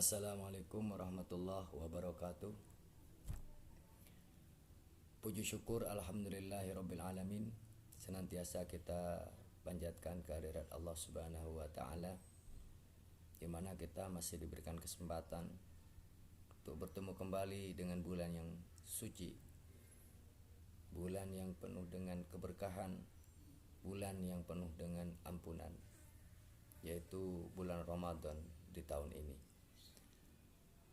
Assalamualaikum warahmatullahi wabarakatuh. Puji syukur alhamdulillahirabbil alamin. Senantiasa kita panjatkan kehadirat Allah Subhanahu wa taala, di mana kita masih diberikan kesempatan untuk bertemu kembali dengan bulan yang suci, bulan yang penuh dengan keberkahan, bulan yang penuh dengan ampunan, yaitu bulan Ramadan di tahun ini.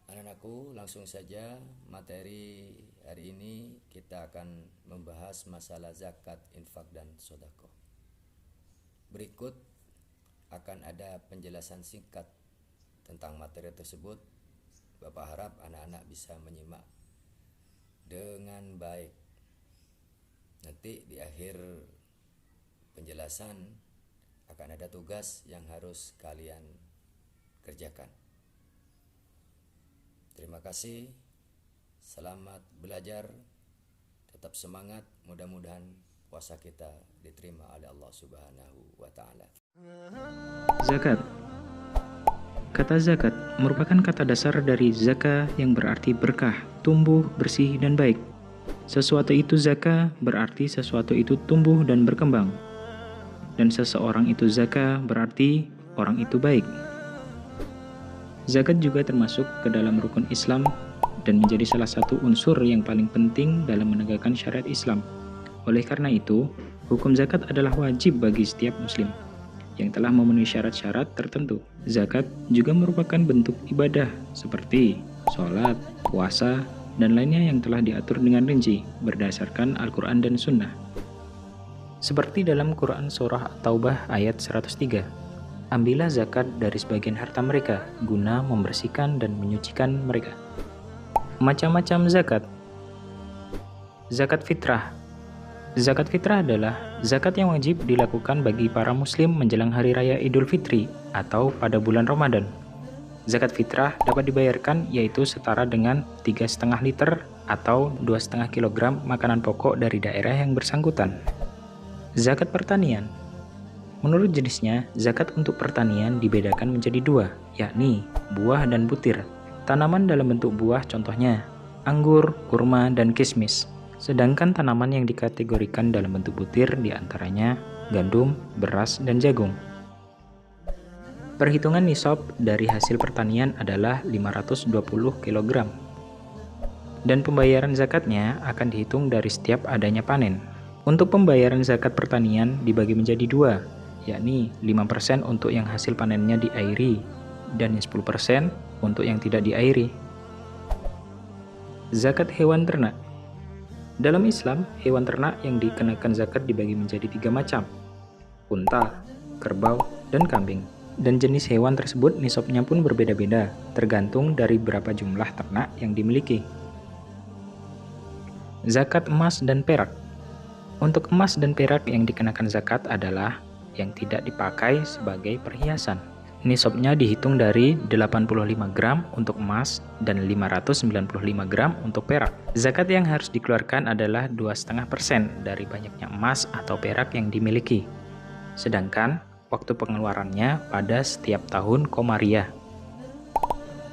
Anak-anakku, langsung saja materi hari ini kita akan membahas masalah zakat, infak, dan sedekah. Berikut akan ada penjelasan singkat tentang materi tersebut. Bapak harap anak-anak bisa menyimak dengan baik. Nanti di akhir penjelasan akan ada tugas yang harus kalian kerjakan. Terima kasih, selamat belajar, tetap semangat, mudah-mudahan puasa kita diterima oleh Allah Subhanahu wa taala. Zakat. Kata zakat merupakan kata dasar dari zaka yang berarti berkah, tumbuh, bersih, dan baik. Sesuatu itu zaka berarti sesuatu itu tumbuh dan berkembang. Dan seseorang itu zaka berarti orang itu baik. Zakat juga termasuk ke dalam rukun Islam dan menjadi salah satu unsur yang paling penting dalam menegakkan syariat Islam. Oleh karena itu, hukum zakat adalah wajib bagi setiap muslim yang telah memenuhi syarat-syarat tertentu. Zakat juga merupakan bentuk ibadah seperti sholat, puasa, dan lainnya yang telah diatur dengan rinci berdasarkan Al-Quran dan Sunnah. Seperti dalam Quran Surah At-Taubah ayat 103. Ambillah zakat dari sebagian harta mereka, guna membersihkan dan menyucikan mereka. Macam-macam zakat. Zakat fitrah. Zakat fitrah adalah zakat yang wajib dilakukan bagi para muslim menjelang hari raya Idul Fitri atau pada bulan Ramadan. Zakat fitrah dapat dibayarkan yaitu setara dengan 3,5 liter atau 2,5 kg makanan pokok dari daerah yang bersangkutan. Zakat pertanian. Menurut jenisnya, zakat untuk pertanian dibedakan menjadi dua, yakni buah dan butir. Tanaman dalam bentuk buah contohnya anggur, kurma, dan kismis. Sedangkan tanaman yang dikategorikan dalam bentuk butir diantaranya gandum, beras, dan jagung. Perhitungan nisab dari hasil pertanian adalah 520 kg. Dan pembayaran zakatnya akan dihitung dari setiap adanya panen. Untuk pembayaran zakat pertanian dibagi menjadi dua, yakni 5% untuk yang hasil panennya diairi dan 10% untuk yang tidak diairi. Zakat hewan ternak. Dalam Islam, hewan ternak yang dikenakan zakat dibagi menjadi 3 macam: unta, kerbau, dan kambing. Dan jenis hewan tersebut nisabnya pun berbeda-beda, tergantung dari berapa jumlah ternak yang dimiliki. Zakat emas dan perak. Untuk emas dan perak yang dikenakan zakat adalah yang tidak dipakai sebagai perhiasan. Nisabnya dihitung dari 85 gram untuk emas dan 595 gram untuk perak. Zakat yang harus dikeluarkan adalah 2,5% dari banyaknya emas atau perak yang dimiliki. Sedangkan waktu pengeluarannya pada setiap tahun Komariah.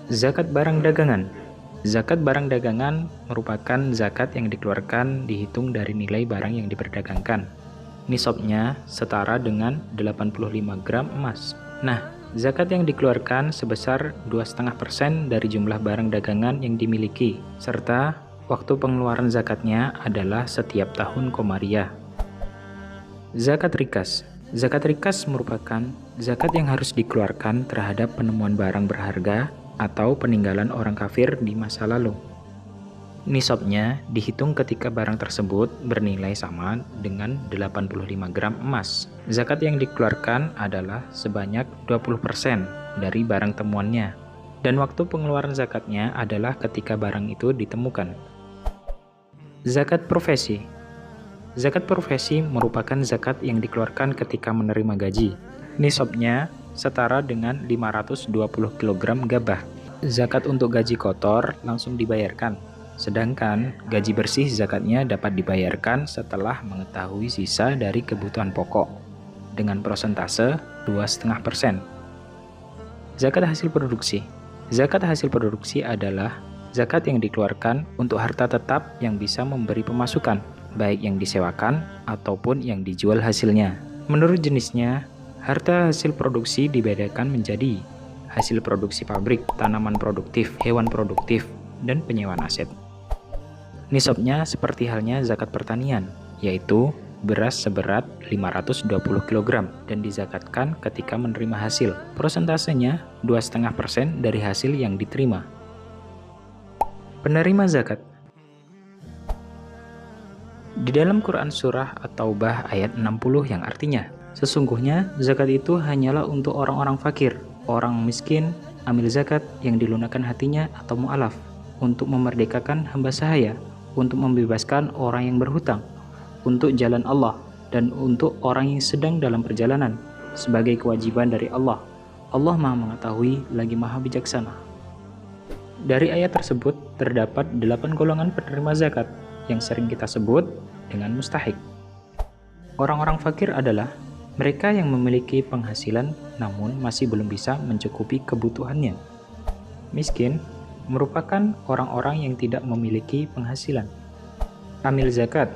Zakat barang dagangan. Zakat barang dagangan merupakan zakat yang dikeluarkan dihitung dari nilai barang yang diperdagangkan. Nisabnya setara dengan 85 gram emas. Nah, zakat yang dikeluarkan sebesar 2,5% dari jumlah barang dagangan yang dimiliki, serta waktu pengeluaran zakatnya adalah setiap tahun Komariah. Zakat rikas. Zakat rikas merupakan zakat yang harus dikeluarkan terhadap penemuan barang berharga atau peninggalan orang kafir di masa lalu. Nisabnya dihitung ketika barang tersebut bernilai sama dengan 85 gram emas. Zakat yang dikeluarkan adalah sebanyak 20% dari barang temuannya. Dan waktu pengeluaran zakatnya adalah ketika barang itu ditemukan. Zakat profesi. Zakat profesi merupakan zakat yang dikeluarkan ketika menerima gaji. Nisabnya setara dengan 520 kg gabah. Zakat untuk gaji kotor langsung dibayarkan. Sedangkan gaji bersih zakatnya dapat dibayarkan setelah mengetahui sisa dari kebutuhan pokok dengan persentase 2,5%. Zakat hasil produksi. Zakat hasil produksi adalah zakat yang dikeluarkan untuk harta tetap yang bisa memberi pemasukan, baik yang disewakan ataupun yang dijual hasilnya. Menurut jenisnya, harta hasil produksi dibedakan menjadi hasil produksi pabrik, tanaman produktif, hewan produktif, dan penyewaan aset. Nisabnya seperti halnya zakat pertanian, yaitu beras seberat 520 kg dan dizakatkan ketika menerima hasil. Persentasenya 2,5% dari hasil yang diterima. Penerima zakat. Di dalam Quran Surah At-Taubah ayat 60 yang artinya, sesungguhnya zakat itu hanyalah untuk orang-orang fakir, orang miskin, amil zakat yang dilunakkan hatinya atau mu'alaf, untuk memerdekakan hamba sahaya, untuk membebaskan orang yang berhutang, untuk jalan Allah, dan untuk orang yang sedang dalam perjalanan, sebagai kewajiban dari Allah. Allah Maha Mengetahui lagi Maha Bijaksana. Dari ayat tersebut terdapat 8 golongan penerima zakat yang sering kita sebut dengan mustahik. Orang-orang fakir adalah mereka yang memiliki penghasilan namun masih belum bisa mencukupi kebutuhannya. Miskin merupakan orang-orang yang tidak memiliki penghasilan. Amil zakat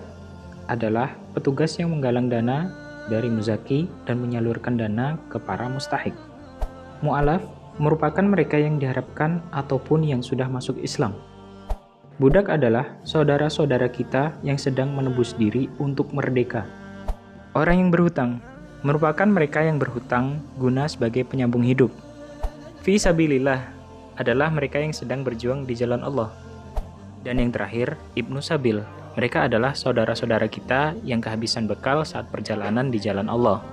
adalah petugas yang menggalang dana dari muzaki dan menyalurkan dana ke para mustahik. Mu'alaf merupakan mereka yang diharapkan ataupun yang sudah masuk Islam. Budak adalah saudara-saudara kita yang sedang menebus diri untuk merdeka. Orang yang berhutang merupakan mereka yang berhutang guna sebagai penyambung hidup. Fi sabilillah adalah mereka yang sedang berjuang di jalan Allah. Dan yang terakhir, Ibnu Sabil. Mereka adalah saudara-saudara kita yang kehabisan bekal saat perjalanan di jalan Allah.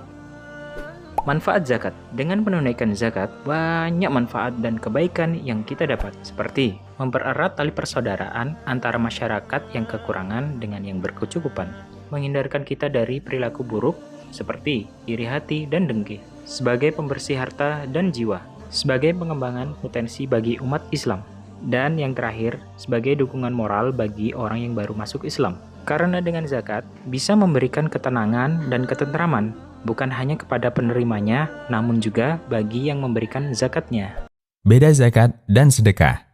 Manfaat zakat. Dengan menunaikan zakat, banyak manfaat dan kebaikan yang kita dapat, seperti mempererat tali persaudaraan antara masyarakat yang kekurangan dengan yang berkecukupan, menghindarkan kita dari perilaku buruk seperti iri hati dan dengki, sebagai pembersih harta dan jiwa, sebagai pengembangan potensi bagi umat Islam, dan yang terakhir, sebagai dukungan moral bagi orang yang baru masuk Islam. Karena dengan zakat bisa memberikan ketenangan dan ketentraman, bukan hanya kepada penerimanya, namun juga bagi yang memberikan zakatnya. Beda zakat dan sedekah.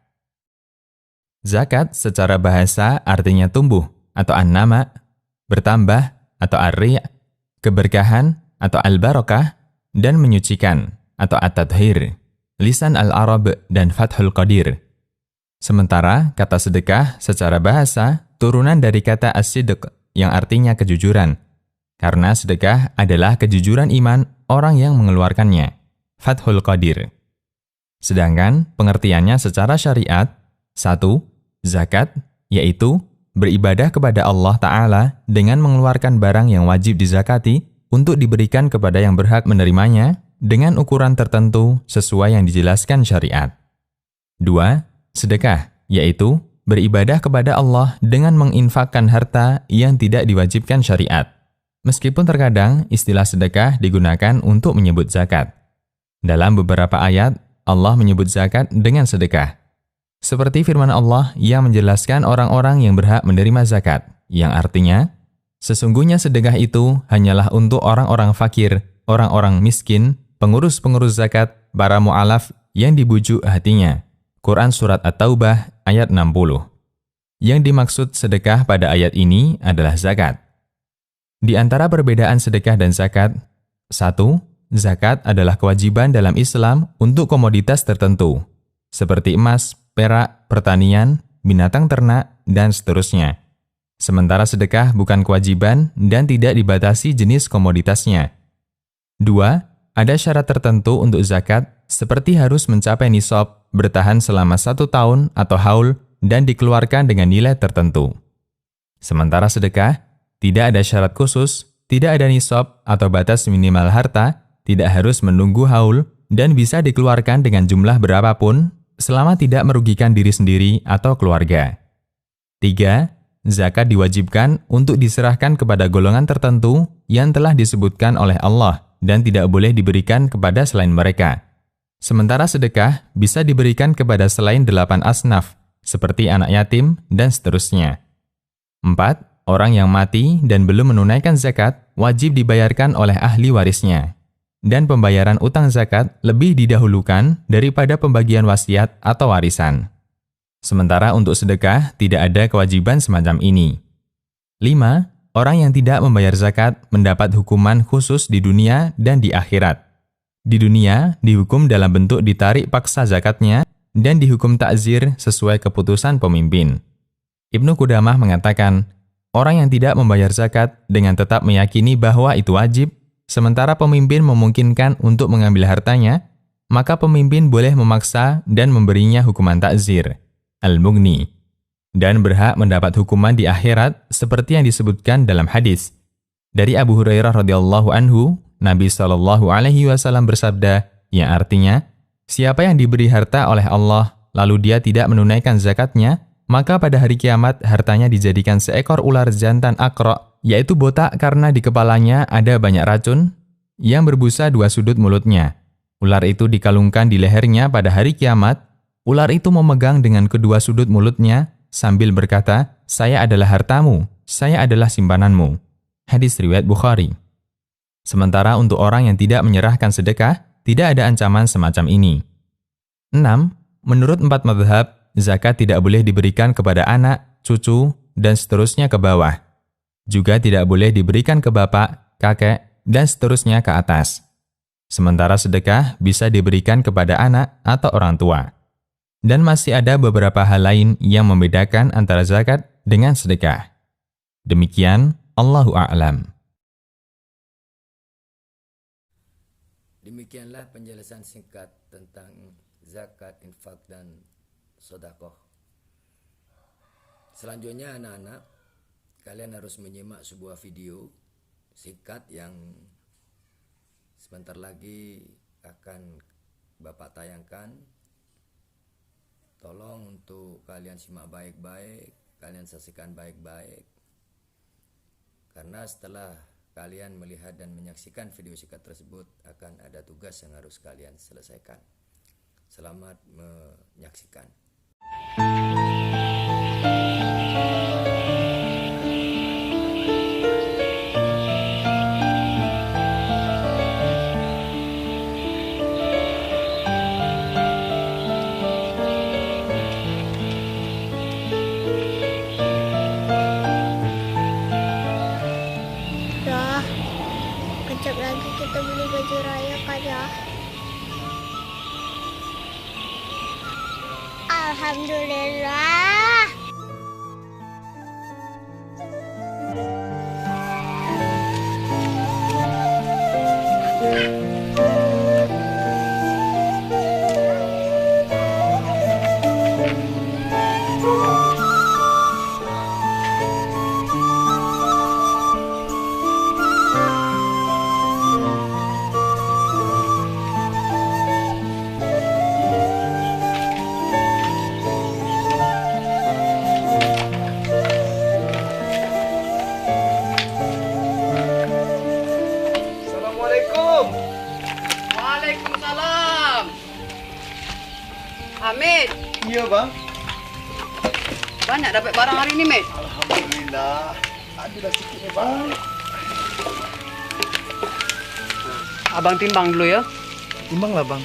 Zakat secara bahasa artinya tumbuh atau an-nama, bertambah atau ar-ri', keberkahan atau al-barakah, dan menyucikan atau at-tadhir, lisan al-Arab dan Fathul Qadir. Sementara kata sedekah secara bahasa turunan dari kata as-sidq yang artinya kejujuran, karena sedekah adalah kejujuran iman orang yang mengeluarkannya, Fathul Qadir. Sedangkan pengertiannya secara syariat, 1. Zakat, yaitu beribadah kepada Allah Ta'ala dengan mengeluarkan barang yang wajib dizakati untuk diberikan kepada yang berhak menerimanya dengan ukuran tertentu sesuai yang dijelaskan syariat. 2. Sedekah, yaitu beribadah kepada Allah dengan menginfakkan harta yang tidak diwajibkan syariat. Meskipun terkadang istilah sedekah digunakan untuk menyebut zakat. Dalam beberapa ayat, Allah menyebut zakat dengan sedekah. Seperti firman Allah yang menjelaskan orang-orang yang berhak menerima zakat, yang artinya, sesungguhnya sedekah itu hanyalah untuk orang-orang fakir, orang-orang miskin, pengurus-pengurus zakat, para mu'alaf yang dibujuk hatinya. Quran Surat At-Taubah ayat 60. Yang dimaksud sedekah pada ayat ini adalah zakat. Di antara perbedaan sedekah dan zakat, 1. Zakat adalah kewajiban dalam Islam untuk komoditas tertentu, seperti emas, perak, pertanian, binatang ternak, dan seterusnya. Sementara sedekah bukan kewajiban dan tidak dibatasi jenis komoditasnya. 2. Ada syarat tertentu untuk zakat, seperti harus mencapai nisab, bertahan selama 1 tahun atau haul, dan dikeluarkan dengan nilai tertentu. Sementara sedekah, tidak ada syarat khusus, tidak ada nisab atau batas minimal harta, tidak harus menunggu haul, dan bisa dikeluarkan dengan jumlah berapapun, selama tidak merugikan diri sendiri atau keluarga. 3. Zakat diwajibkan untuk diserahkan kepada golongan tertentu yang telah disebutkan oleh Allah, dan tidak boleh diberikan kepada selain mereka. Sementara sedekah bisa diberikan kepada selain 8 asnaf, seperti anak yatim, dan seterusnya. 4. Orang yang mati dan belum menunaikan zakat wajib dibayarkan oleh ahli warisnya. dan pembayaran utang zakat lebih didahulukan daripada pembagian wasiat atau warisan. Sementara untuk sedekah tidak ada kewajiban semacam ini. 5. Orang yang tidak membayar zakat mendapat hukuman khusus di dunia dan di akhirat. Di dunia, dihukum dalam bentuk ditarik paksa zakatnya dan dihukum takzir sesuai keputusan pemimpin. Ibnu Qudamah mengatakan, orang yang tidak membayar zakat dengan tetap meyakini bahwa itu wajib, sementara pemimpin memungkinkan untuk mengambil hartanya, maka pemimpin boleh memaksa dan memberinya hukuman takzir, al-mughni, dan berhak mendapat hukuman di akhirat seperti yang disebutkan dalam hadis. Dari Abu Hurairah radhiyallahu anhu, Nabi SAW bersabda, yang artinya, siapa yang diberi harta oleh Allah, lalu dia tidak menunaikan zakatnya, maka pada hari kiamat hartanya dijadikan seekor ular jantan akro, yaitu botak karena di kepalanya ada banyak racun, yang berbusa dua sudut mulutnya. Ular itu dikalungkan di lehernya pada hari kiamat. Ular itu memegang dengan kedua sudut mulutnya sambil berkata, "Saya adalah hartamu, saya adalah simpananmu." Hadis riwayat Bukhari. Sementara untuk orang yang tidak menyerahkan sedekah, tidak ada ancaman semacam ini. 6. Menurut 4 mazhab, zakat tidak boleh diberikan kepada anak, cucu, dan seterusnya ke bawah. Juga tidak boleh diberikan ke bapak, kakek, dan seterusnya ke atas. Sementara sedekah bisa diberikan kepada anak atau orang tua. Dan masih ada beberapa hal lain yang membedakan antara zakat dengan sedekah. Demikian, Allahu a'lam. Demikianlah penjelasan singkat tentang zakat, infak, dan sedekah. Selanjutnya anak-anak, kalian harus menyimak sebuah video singkat yang sebentar lagi akan Bapak tayangkan. Tolong untuk kalian simak baik-baik, kalian saksikan baik-baik. Karena setelah kalian melihat dan menyaksikan video singkat tersebut, akan ada tugas yang harus kalian selesaikan. Selamat menyaksikan. Kejap lagi kita beli baju raya kan ya. Alhamdulillah. Waalaikumsalam. Hamid, Iya bang. banyak dapat barang hari ini, Mit. Alhamdulillah. Adalah sikit ni bang. Abang timbang dulu ya. Timbang lah bang.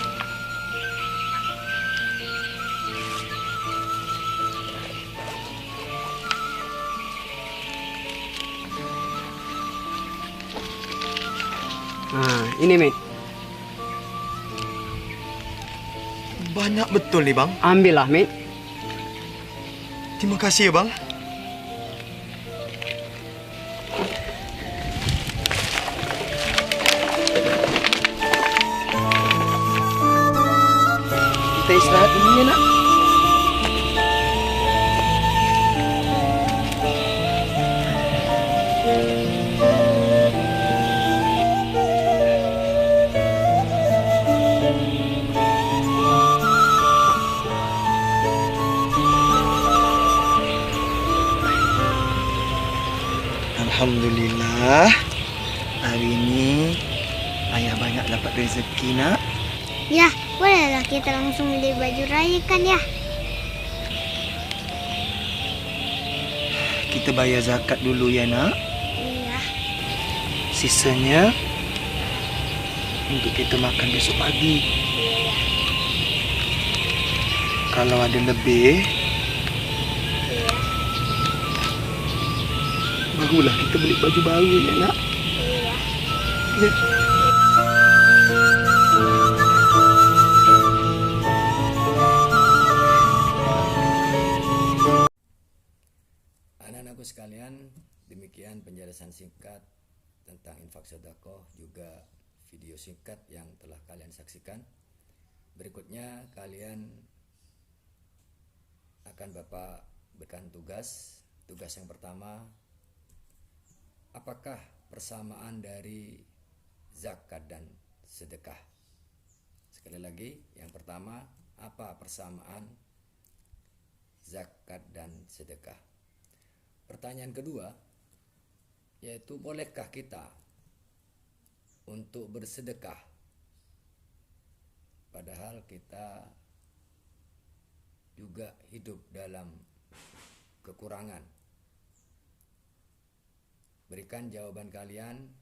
Nah, ini, Mit. Banyak betul ni bang. Ambillah, Mit. Terima kasih ya bang. Kita istirahat dulu ya nak. Alhamdulillah. Hari ini ayah banyak dapat rezeki nak. Ya, bolehlah kita langsung beli baju raya kan ya. Kita bayar zakat dulu ya nak. Iya. Sisanya untuk kita makan besok pagi. Iya. Kalau ada lebih, Iya. barulah kita beli baju baru ya nak. Iya. Ya. Anak-anakku sekalian, demikian penjelasan singkat tentang infak sedekah, juga video singkat yang telah kalian saksikan. Berikutnya kalian akan Bapak berikan tugas. Tugas yang pertama, apakah persamaan dari zakat dan sedekah? Sekali lagi, yang pertama, apa persamaan zakat dan sedekah? Pertanyaan kedua, yaitu bolehkah kita untuk bersedekah padahal kita juga hidup dalam kekurangan? Berikan jawaban kalian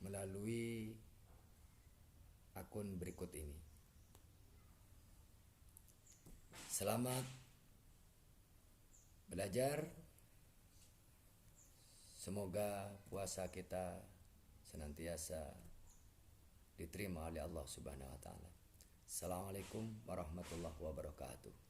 melalui akun berikut ini. Selamat belajar. Semoga puasa kita senantiasa diterima oleh Allah Subhanahu wa taala. Assalamualaikum warahmatullahi wabarakatuh.